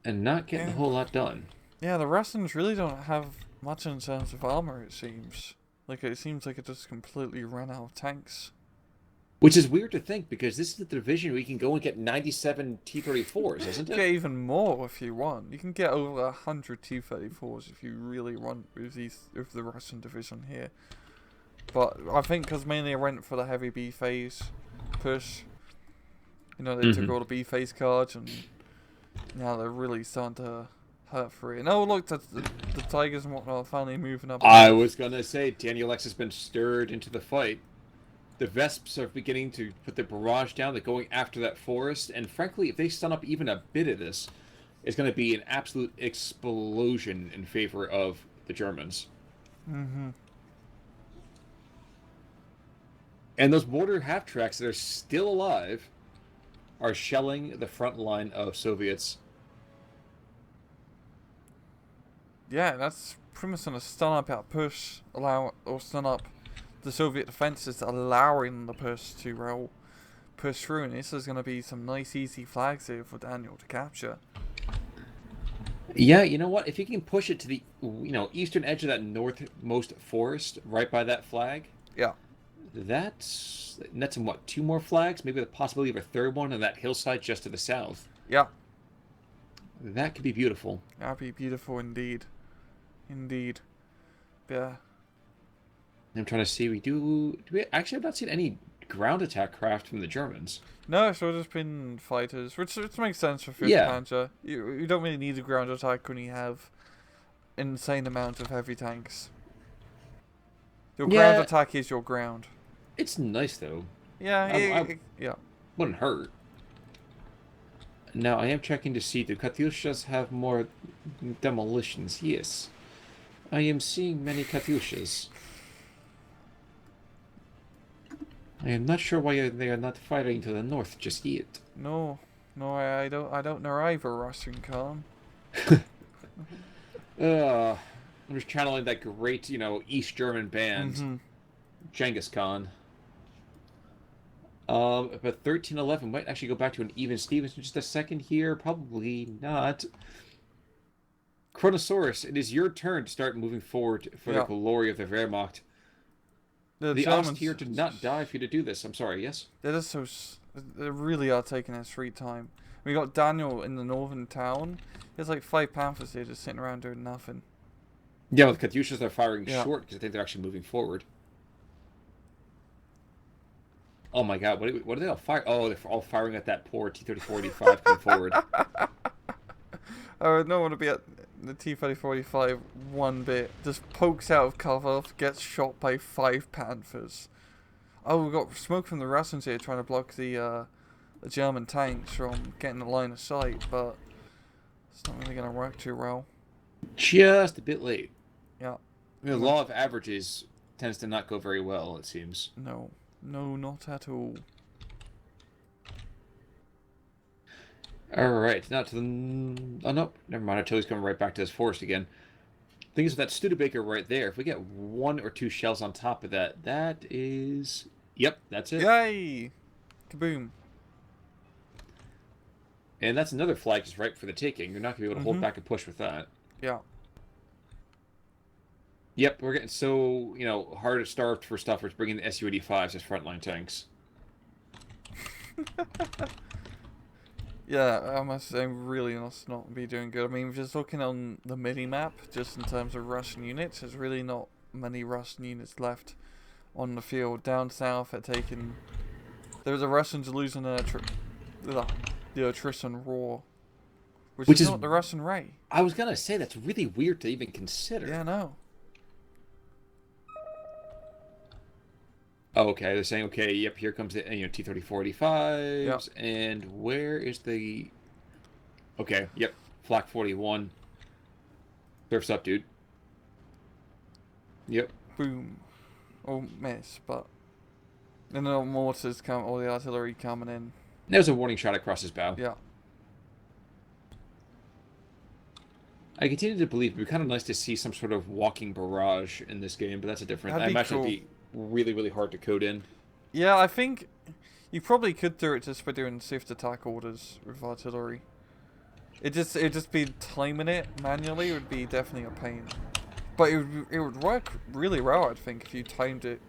And not getting a whole lot done. Yeah, the Russians really don't have much in terms of armor, it seems. It seems like it just completely ran out of tanks. Which is weird to think, because this is the division where you can go and get 97 T-34s, isn't You it? can get even more if you want. You can get over 100 T-34s if you really want with the Russian division here. But I think because mainly I went for the heavy B phase push. They took all the B phase cards, and now they're really starting to hurt for it. And oh look, the Tigers and whatnot are finally moving up. I was gonna say, Daniel X has been stirred into the fight. The Vesps are beginning to put their barrage down. They're going after that forest. And frankly, if they stun up even a bit of this, it's going to be an absolute explosion in favor of the Germans. Mm-hmm. And those border half-tracks that are still alive are shelling the front line of Soviets. Yeah, that's pretty much gonna stun up our push, stun up the Soviet defenses, allowing the push to push through, and this is going to be some nice easy flags here for Daniel to capture. Yeah, you know what? If you can push it to the eastern edge of that northmost forest, right by that flag, Yeah. that's in what, 2 more flags? Maybe the possibility of a 3rd one on that hillside just to the south. Yeah. That could be beautiful. That'd be beautiful indeed. Indeed. Yeah. I'm trying to see. Do we actually have not seen any ground attack craft from the Germans? No, it's all just been fighters, which makes sense for 5th Yeah. Panzer. You don't really need a ground attack when you have insane amount of heavy tanks. Your Yeah. ground attack is your ground. It's nice though. Yeah, yeah. Wouldn't hurt. Now I am checking to see, do Katyushas have more demolitions? Yes. I am seeing many Katyushas. I am not sure why they are not firing to the north just yet. No, I don't know either, Russian Khan. I'm just channeling that great, East German band, Mm-hmm. Genghis Khan. But 13-11 might actually go back to an even Stevens in just a second here. Probably not. Chronosaurus, it is your turn to start moving forward for the Yeah. glory of the Wehrmacht. The The Ost Germans, here did not die for you to do this. I'm sorry, yes? they're just so. They really are taking their sweet time. We got Daniel in the northern town. There's like 5 Panthers here just sitting around doing nothing. Yeah, with Katyushas, they're firing Yeah. short because I think they're actually moving forward. Oh my god, what are they all firing? Oh, they're all firing at that poor T-34-85 coming forward. I would not want to be at the T-3045 one bit. Just pokes out of cover, gets shot by 5 Panthers. Oh, we've got smoke from the Russians here trying to block the German tanks from getting the line of sight, but it's not really going to work too well. Just a bit late. Yeah. The law of averages tends to not go very well, it seems. No. No, not at all. Alright, now to the... Oh, no, never mind. Artillery's coming right back to this forest again. Thing is, that Studebaker right there, if we get 1 or 2 shells on top of that, that is... Yep, that's it. Yay! Kaboom. And that's another flag just right for the taking. You're not going to be able to hold back and push with that. Yeah. Yep, we're getting so, hard starved for stuff. We're bringing the Su-85s as frontline tanks. Yeah, I must say, really must not be doing good. I mean, just looking on the mini-map, just in terms of Russian units, there's really not many Russian units left on the field. Down south, they're taking... There's the Russians losing the attrition war, which is not the Russian Ray. I was going to say, that's really weird to even consider. Yeah, no. Oh, okay, they're saying, okay, yep, here comes the T-34-85s, yep. And where is the... Okay, yep, Flak 41. Surf's up, dude. Yep. Boom. Oh, miss, but... And the mortars come, all the artillery coming in. There's a warning shot across his bow. Yeah. I continue to believe it'd be kind of nice to see some sort of walking barrage in this game, but that's a different... I imagine it'd be really, really hard to code in. Yeah, I think you probably could do it just by doing shift attack orders with artillery. It'd just be timing it manually. It would be definitely a pain, but it would work really well. I think if you timed it,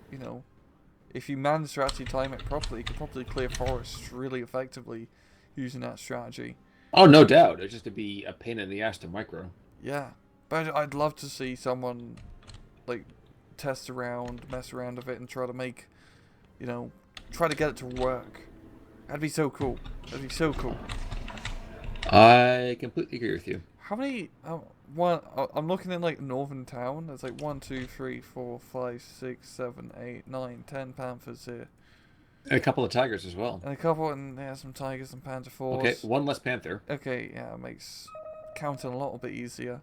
if you managed to actually time it properly, you could probably clear forests really effectively using that strategy. Oh, no doubt. It's just to be a pain in the ass to micro. Yeah, but I'd love to see someone like test around, mess around with it, and try to make, try to get it to work. That'd be so cool. That'd be so cool. I completely agree with you. How many? I'm looking at like northern town. There's like 1, 2, 3, 4, 5, 6, 7, 8, 9, 10 Panthers here. And a couple of tigers as well. And a couple, and some tigers and Panther 4s. Okay, 1 less panther. Okay, yeah, it makes counting a little bit easier.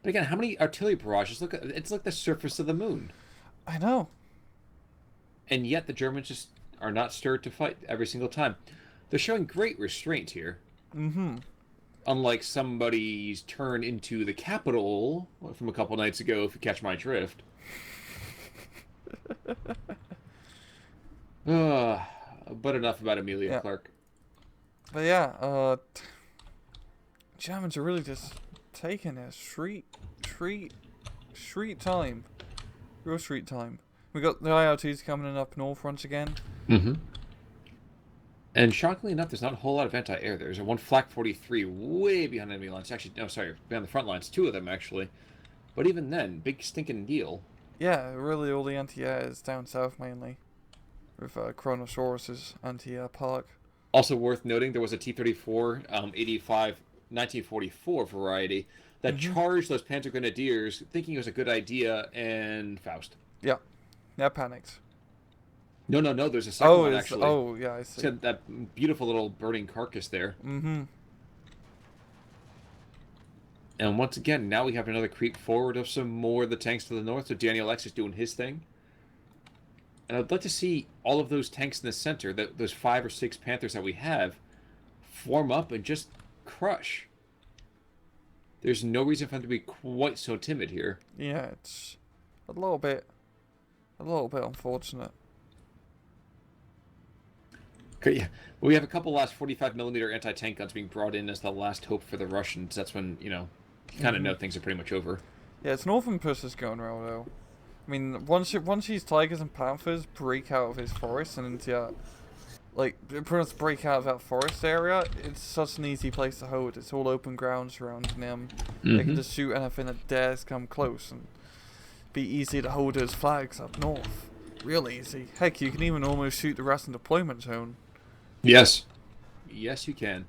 But again, how many artillery barrages? Look, it's like the surface of the moon. I know. And yet the Germans just are not stirred to fight every single time. They're showing great restraint here. Mm-hmm. Unlike somebody's turn into the capital from a couple nights ago, if you catch my drift. But enough about Amelia Clark. But yeah, Germans are really just taking their street time. Real street time. We got the IRTs coming in up north once again. Mm-hmm. And shockingly enough, there's not a whole lot of anti-air. There's a 1 Flak 43 way behind enemy lines. Actually, no, sorry, behind the front lines. 2 of them, actually. But even then, big stinking deal. Yeah, really all the anti-air is down south mainly. With Chronosaurus's anti-air park. Also worth noting, there was a T-34 85 1944 variety that charged those Panzer Grenadiers thinking it was a good idea and Faust. Yeah. Yeah, panicked. No, there's a second one, actually. Oh, yeah, I see. It's got that beautiful little burning carcass there. Mm-hmm. And once again, now we have another creep forward of some more of the tanks to the north, so Daniel X is doing his thing. And I'd like to see all of those tanks in the center, those 5 or 6 Panthers that we have, form up and just crush. There's no reason for them to be quite so timid here. Yeah, it's a little bit unfortunate. Okay, yeah. We have a couple last 45 millimeter anti-tank guns being brought in as the last hope for the Russians. That's when, you kind of know things are pretty much over. Yeah, it's northern push is going well though. I mean, once these tigers and panthers break out of his forest and into like pretty much break out of that forest area, it's such an easy place to hold. It's all open ground surrounding them. They can Mm-hmm. just shoot anything that dares come close and be easy to hold those flags up north. Real easy. Heck, you can even almost shoot the Russian deployment zone. Yes. Yes, you can.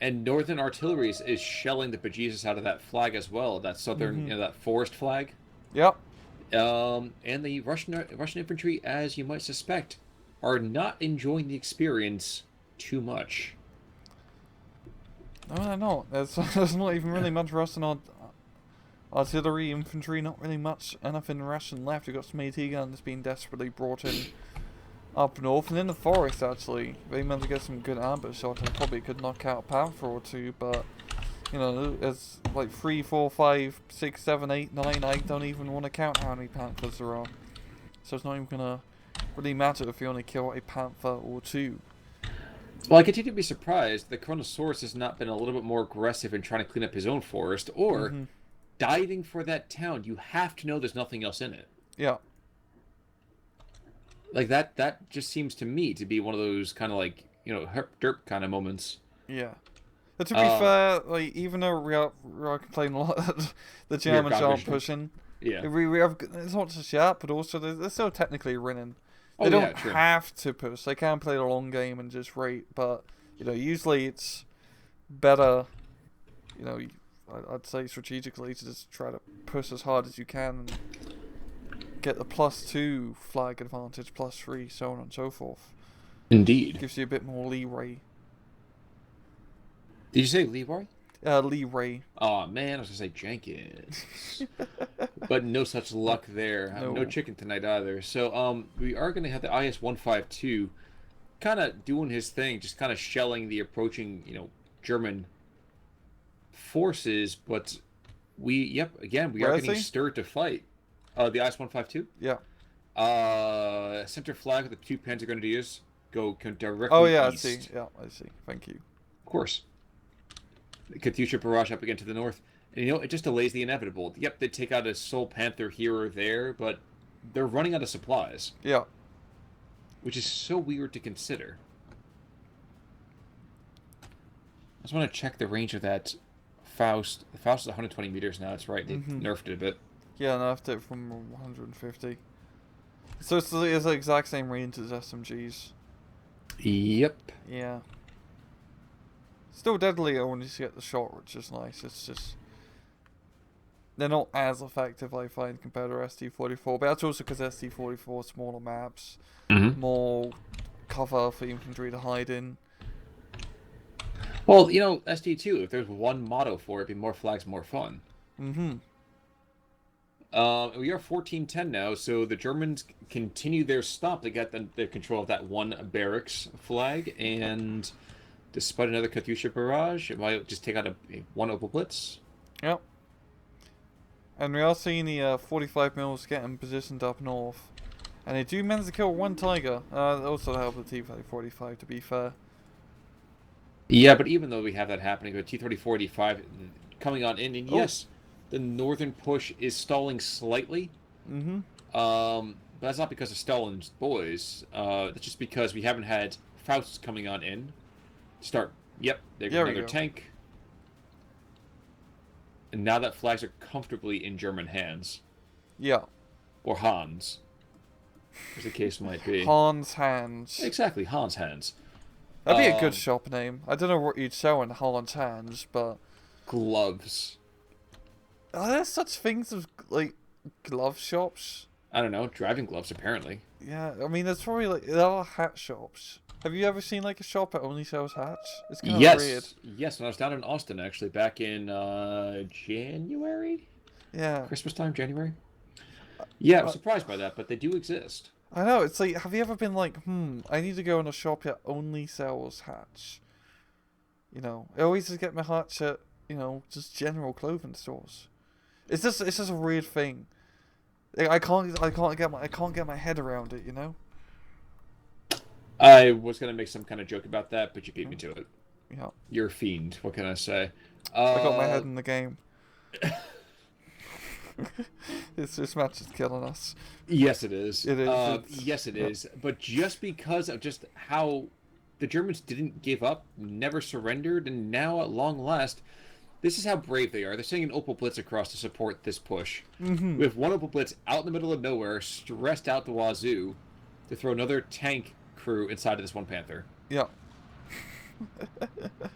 And Northern Artillery is shelling the bejesus out of that flag as well. That southern, that forest flag. Yep. And the Russian infantry, as you might suspect, are not enjoying the experience too much. No, they're not. There's not even really much Russian artillery, infantry, not really much anything Russian left. You've got some AT guns being desperately brought in up north, and in the forest actually. They managed to get some good ambush shot and probably could knock out a panther or two, but there's like 3, 4, 5, 6, 7, 8, 9. I don't even want to count how many panthers there are. So it's not even gonna really matter if you only kill a panther or two. Well, I continue to be surprised that Chronosaurus has not been a little bit more aggressive in trying to clean up his own forest, or diving for that town. You have to know there's nothing else in it. Yeah. Like that just seems to me to be one of those kind of like, herp derp kind of moments. Yeah. But to be fair, like even though we are complaining a lot that the Germans aren't pushing, yeah, we have, it's not just that, but also they're still technically winning. They don't have to push. They can play the long game and just wait, but usually it's better. I'd say strategically to just try to push as hard as you can and get the +2 flag advantage, +3, so on and so forth. Indeed. Gives you a bit more leeway. Did you say Leroy? Leeway. Oh man, I was gonna say Jenkins, but no such luck there. No chicken tonight either. So we are gonna have the IS-152 kind of doing his thing, just kind of shelling the approaching German forces, but we are getting stirred to fight. The IS-152. Yeah. Center flag with the 2 Panzer Grenadiers go directly. Oh yeah, east. I see. Yeah, I see. Thank you. Of course. The Katyusha barrage up again to the north, and it just delays the inevitable. Yep, they take out a Soul Panther here or there, but they're running out of supplies. Yeah. Which is so weird to consider. I just want to check the range of that Faust. The Faust is 120 meters now. That's right. They nerfed it a bit. Yeah, nerfed it from 150. So it's the exact same range as SMGs. Yep. Yeah. Still deadly when you get the shot, which is nice. It's just they're not as effective, I find, compared to ST-44. But that's also because ST-44 smaller maps, more cover for infantry to hide in. Well, ST2. If there's one motto for it, it'd be more flags, more fun. We are 14-10 now, so the Germans continue their stop. They got the control of that one barracks flag, and despite another Katyusha barrage, it might just take out one Opal Blitz. Yep. And we are seeing the 45 mils getting positioned up north. And they do manage to kill one Tiger. Also help the T-45, to be fair. Yeah, but even though we have that happening, the T-34-85 coming on in, and yes, the northern push is stalling slightly. But that's not because of Stalin's boys. It's just because we haven't had Fausts coming on in. Yep, they got another tank. And now that flags are comfortably in German hands. Yeah. Or Hans, as the case might be. Hans Hands. Exactly, Hans Hands. That'd be a good shop name. I don't know what you'd sell in Hans Hands, but... Gloves. Are there such things as, like, glove shops? I don't know, driving gloves, apparently. Yeah, I mean, there's probably, there are hat shops. Have you ever seen, like, a shop that only sells hats? It's kind of weird. Yes, when I was down in Austin, actually, back in January? Yeah. Christmas time, January? Yeah, I was surprised by that, but they do exist. I know, it's like, have you ever been like, I need to go in a shop that only sells hats? I always just get my hats at, just general clothing stores. It's just a weird thing. I can't get my head around it, I was gonna make some kind of joke about that, but you beat me to it. Yeah, You're a fiend. What can I say? I got my head Uh, in the game. This match is killing us. yes, it is. It is. Yes, it Yeah. is. But just because of just how the Germans didn't give up, never surrendered, and now at long last, this is how brave they are. They're sending an Opel Blitz across to support this push. Mm-hmm. We have one Opel Blitz out in the middle of nowhere, stressed out the wazoo, to throw another tank crew inside of this one Panther. Yeah.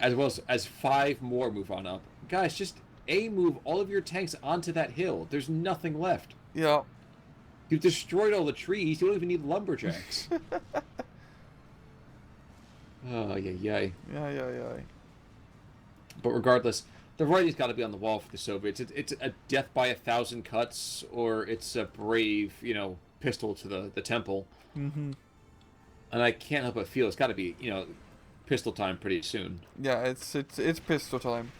As well as 5 more move on up. Guys, just move all of your tanks onto that hill. There's nothing left. Yeah. You've destroyed all the trees. You don't even need lumberjacks. Oh, yeah. Yeah. But regardless, the writing's got to be on the wall for the Soviets. It's a death by 1,000 cuts, or it's a brave, pistol to the temple. Mm-hmm. And I can't help but feel it's got to be, pistol time pretty soon. Yeah, it's pistol time.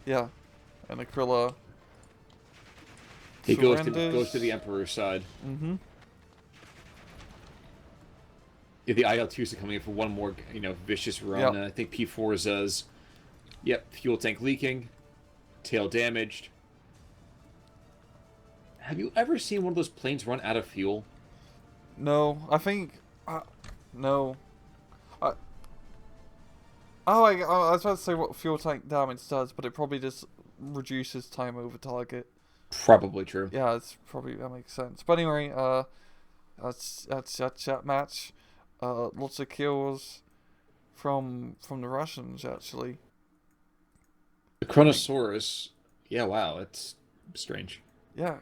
Yeah. And Aquila He goes to surrenders. the Emperor's side. Mm-hmm. Yeah, the IL-2s are coming in for one more, vicious run. Yep. And I think P4's, fuel tank leaking, tail damaged. Have you ever seen one of those planes run out of fuel? No, I think... no. I was about to say what fuel tank damage does, but it probably just reduces time over target. Probably true. Yeah, that makes sense. But anyway, that's that match. Lots of kills from the Russians actually. The Chronosaurus, yeah, wow, it's strange. Yeah.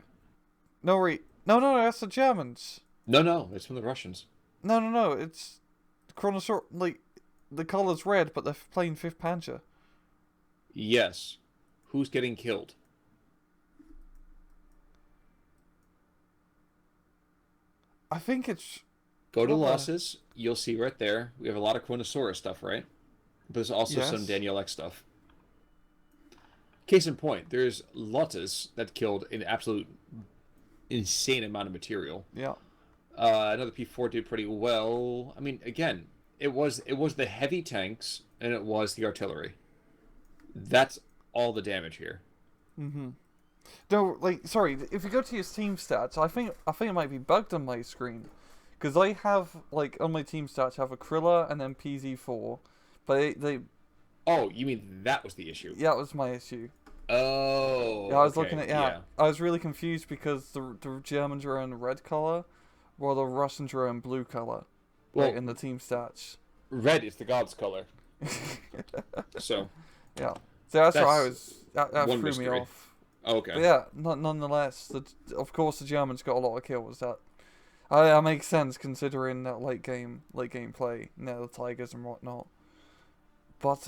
No, that's the Germans. No, it's from the Russians. No, it's Chronosaurus. Like the color's red, but they're playing 5th Panzer. Yes. Who's getting killed? I think it's. Go to losses. You'll see right there. We have a lot of Chronosaurus stuff, right? But there's also some Yes. Daniel X stuff. Case in point, there's Lotus that killed an absolute insane amount of material. Yeah. Another P4 did pretty well. I mean, again, it was the heavy tanks and it was the artillery. That's all the damage here. Mm-hmm. No, sorry. If you go to your team stats, I think it might be bugged on my screen, because I have on my team stats I have Aquila and then PZ4, but they. Oh, you mean that was the issue? Yeah, that was my issue. Oh. Yeah, I was okay, looking at I was really confused because the Germans were in red color, while the Russians were in blue color. Well, in the team stats. Red is the god's color. So. Yeah. So that's why I That's was. That one threw me mystery. off. Oh, okay. But yeah, nonetheless, of course the Germans got a lot of kills. That makes sense considering that late game play, the Tigers and whatnot. But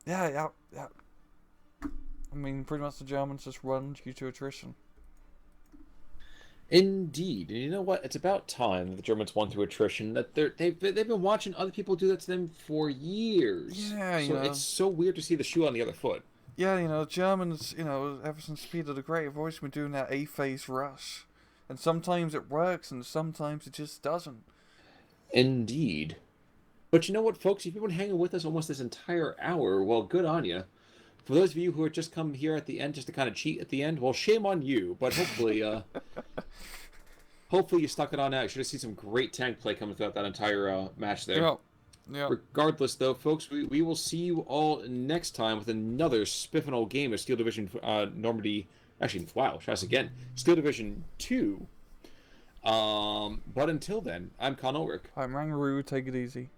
yeah. I mean, pretty much the Germans just won due to attrition. Indeed, and you know what? It's about time that the Germans won through attrition. That they've been watching other people do that to them for years. Yeah, so it's so weird to see the shoe on the other foot. Yeah, Germans, ever since Speed of the Great, have always been doing that A-phase rush. And sometimes it works, and sometimes it just doesn't. Indeed. But you know what, folks? If you've been hanging with us almost this entire hour, well, good on you. For those of you who are just come here at the end just to kind of cheat at the end, well, shame on you. But hopefully, hopefully you stuck it on out. You should have seen some great tank play coming throughout that entire match there. Yeah. Regardless, though, folks, we will see you all next time with another spiffing old game of Steel Division Normandy. Actually, wow, try this again. Steel Division 2. But until then, I'm Con Ulrich. I'm Rangaroo, take it easy.